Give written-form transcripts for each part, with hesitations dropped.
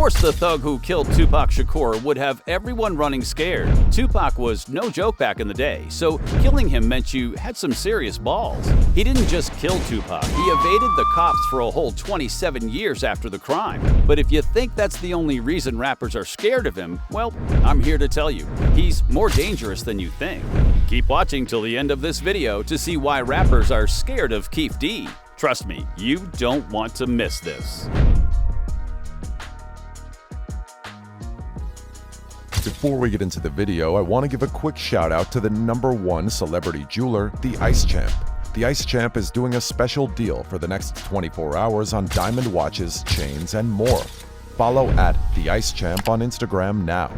course, the thug who killed Tupac Shakur would have everyone running scared. Tupac was no joke back in the day, so killing him meant you had some serious balls. He didn't just kill Tupac, he evaded the cops for a whole 27 years after the crime. But if you think that's the only reason rappers are scared of him, well, I'm here to tell you, he's more dangerous than you think. Keep watching till the end of this video to see why rappers are scared of Keefe D. Trust me, you don't want to miss this. Before we get into the video, I want to give a quick shout out to the #1 celebrity jeweler, the Ice Champ. The Ice Champ is doing a special deal for the next 24 hours on diamond watches, chains, and more. Follow at the Ice Champ on Instagram now.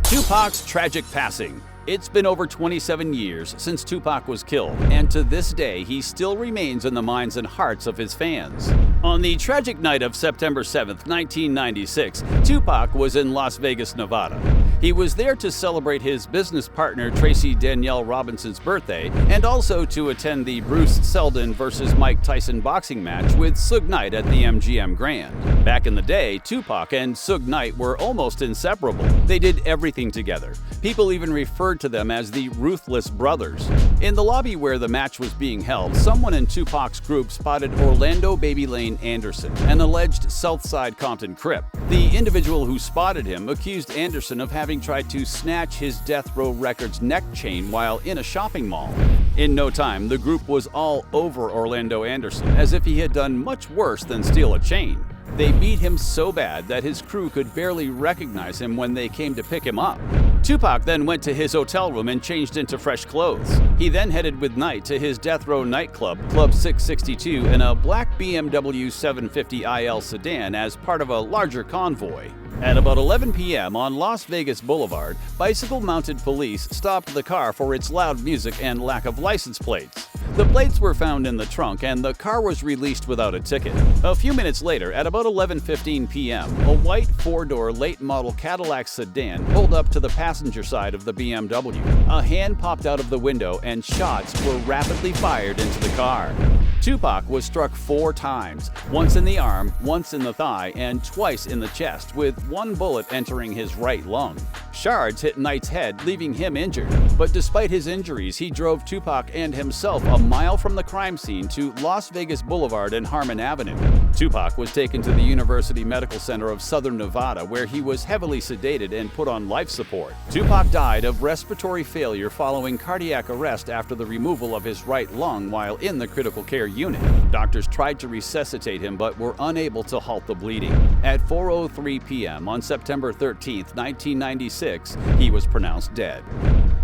Tupac's tragic passing. It's been over 27 years since Tupac was killed, and to this day, he still remains in the minds and hearts of his fans. On the tragic night of September 7, 1996, Tupac was in Las Vegas, Nevada. He was there to celebrate his business partner Tracy Danielle Robinson's birthday, and also to attend the Bruce Seldon vs. Mike Tyson boxing match with Suge Knight at the MGM Grand. Back in the day, Tupac and Suge Knight were almost inseparable. They did everything together. People even referred to them as the Ruthless Brothers. In the lobby where the match was being held, someone in Tupac's group spotted Orlando Baby Lane Anderson, an alleged Southside Compton Crip. The individual who spotted him accused Anderson of having tried to snatch his Death Row Records neck chain while in a shopping mall. In no time, the group was all over Orlando Anderson, as if he had done much worse than steal a chain. They beat him so bad that his crew could barely recognize him when they came to pick him up. Tupac then went to his hotel room and changed into fresh clothes. He then headed with Knight to his Death Row nightclub, Club 662, in a black BMW 750IL sedan as part of a larger convoy. At about 11 p.m. on Las Vegas Boulevard, bicycle-mounted police stopped the car for its loud music and lack of license plates. The plates were found in the trunk and the car was released without a ticket. A few minutes later, at about 11:15 p.m., a white four-door late-model Cadillac sedan pulled up to the passenger side of the BMW. A hand popped out of the window and shots were rapidly fired into the car. Tupac was struck 4 times, once in the arm, once in the thigh, and twice in the chest, with one bullet entering his right lung. Shards hit Knight's head, leaving him injured. But despite his injuries, he drove Tupac and himself a mile from the crime scene to Las Vegas Boulevard and Harmon Avenue. Tupac was taken to the University Medical Center of Southern Nevada, where he was heavily sedated and put on life support. Tupac died of respiratory failure following cardiac arrest after the removal of his right lung while in the critical care unit. Doctors tried to resuscitate him but were unable to halt the bleeding. At 4:03 p.m. on September 13, 1996, he was pronounced dead.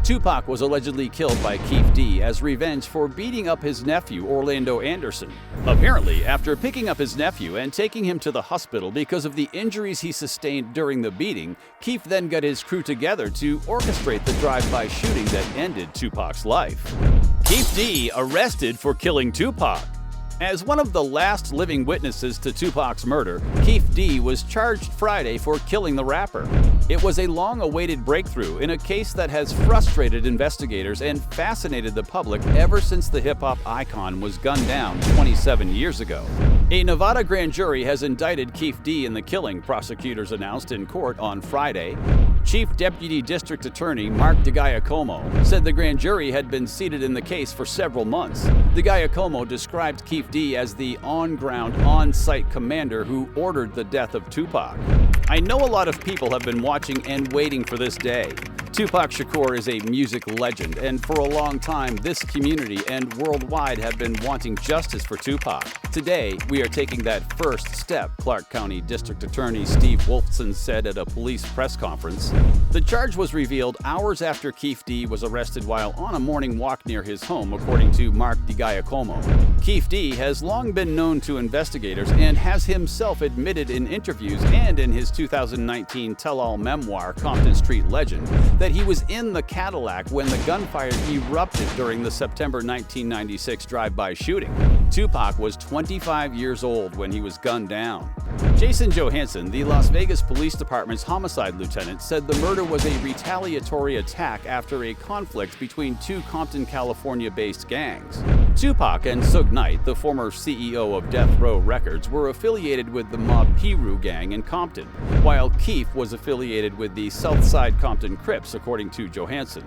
Tupac was allegedly killed by Keefe D as revenge for beating up his nephew Orlando Anderson. Apparently, after picking up his nephew and taking him to the hospital because of the injuries he sustained during the beating, Keefe then got his crew together to orchestrate the drive-by shooting that ended Tupac's life. Keefe D arrested for killing Tupac. As one of the last living witnesses to Tupac's murder, Keefe D was charged Friday for killing the rapper. It was a long-awaited breakthrough in a case that has frustrated investigators and fascinated the public ever since the hip-hop icon was gunned down 27 years ago. A Nevada grand jury has indicted Keefe D in the killing, prosecutors announced in court on Friday. Chief Deputy District Attorney Mark DeGiacomo said the grand jury had been seated in the case for several months. DeGiacomo described Keefe D as the on-ground, on-site commander who ordered the death of Tupac. I know a lot of people have been watching and waiting for this day. Tupac Shakur is a music legend, and for a long time, this community and worldwide have been wanting justice for Tupac. Today, we are taking that first step, Clark County District Attorney Steve Wolfson said at a police press conference. The charge was revealed hours after Keefe D was arrested while on a morning walk near his home, according to Mark DeGiacomo. Keefe D has long been known to investigators and has himself admitted in interviews and in his 2019 tell-all memoir, Compton Street Legend, that he was in the Cadillac when the gunfire erupted during the September 1996 drive-by shooting. Tupac was 25 years old when he was gunned down. Jason Johansson, the Las Vegas Police Department's homicide lieutenant, said the murder was a retaliatory attack after a conflict between two Compton, California-based gangs. Tupac and Suge Knight, the former CEO of Death Row Records, were affiliated with the Mob Piru gang in Compton, while Keefe was affiliated with the Southside Compton Crips, according to Johansson.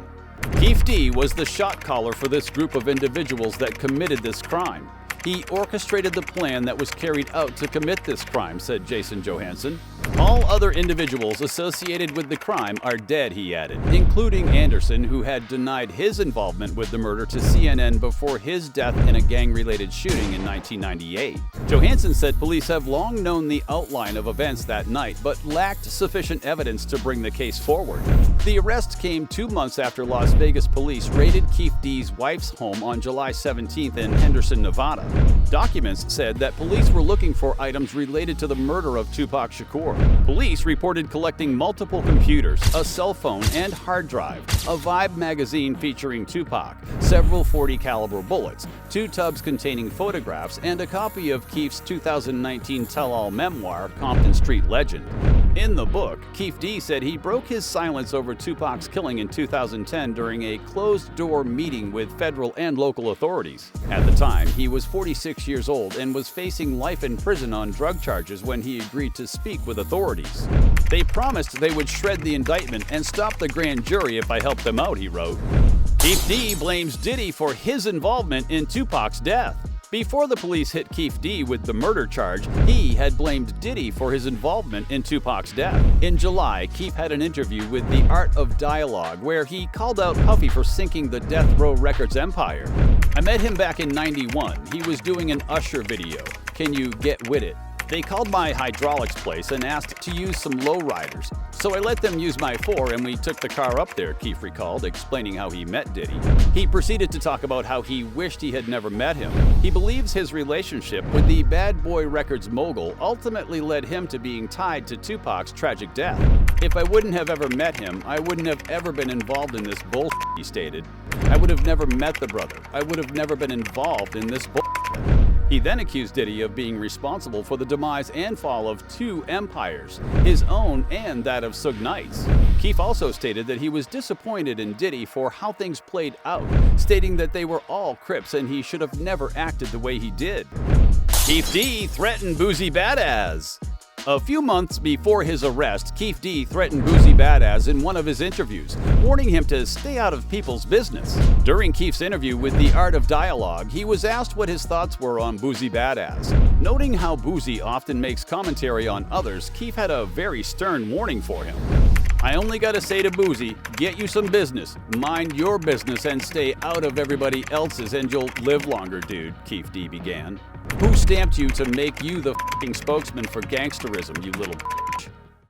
Keefe D was the shot caller for this group of individuals that committed this crime. He orchestrated the plan that was carried out to commit this crime, said Jason Johansson. All other individuals associated with the crime are dead, he added, including Anderson, who had denied his involvement with the murder to CNN before his death in a gang-related shooting in 1998. Johansson said police have long known the outline of events that night, but lacked sufficient evidence to bring the case forward. The arrest came 2 months after Las Vegas police raided Keefe D's wife's home on July 17th in Henderson, Nevada. Documents said that police were looking for items related to the murder of Tupac Shakur. Police reported collecting multiple computers, a cell phone and hard drive, a Vibe magazine featuring Tupac, several .40 caliber bullets, 2 tubs containing photographs, and a copy of Keefe's 2019 tell-all memoir, Compton Street Legend. In the book, Keefe D said he broke his silence over Tupac's killing in 2010 during a closed-door meeting with federal and local authorities. At the time, he was 46 years old and was facing life in prison on drug charges when he agreed to speak with authorities. They promised they would shred the indictment and stop the grand jury if I helped them out, he wrote. Keefe D blames Diddy for his involvement in Tupac's death. Before the police hit Keefe D with the murder charge, he had blamed Diddy for his involvement in Tupac's death. In July, Keefe had an interview with The Art of Dialogue where he called out Puffy for sinking the Death Row Records empire. I met him back in '91. He was doing an Usher video. Can you get with it? They called my hydraulics place and asked to use some lowriders. So I let them use my 4 and we took the car up there, Keefe recalled, explaining how he met Diddy. He proceeded to talk about how he wished he had never met him. He believes his relationship with the Bad Boy Records mogul ultimately led him to being tied to Tupac's tragic death. If I wouldn't have ever met him, I wouldn't have ever been involved in this bullshit, he stated. I would have never met the brother. I would have never been involved in this bullshit. He then accused Diddy of being responsible for the demise and fall of 2 empires, his own and that of Suge Knight's. Keefe also stated that he was disappointed in Diddy for how things played out, stating that they were all Crips and he should have never acted the way he did. Keefe D threatened Boosie Badass. A few months before his arrest, Keefe D threatened Boosie Badass in one of his interviews, warning him to stay out of people's business. During Keefe's interview with The Art of Dialogue, he was asked what his thoughts were on Boosie Badass. Noting how Boosie often makes commentary on others, Keefe had a very stern warning for him. I only gotta say to Boosie, get you some business, mind your business and stay out of everybody else's and you'll live longer, dude, Keefe D began. Who stamped you to make you the f***ing spokesman for gangsterism, you little bitch?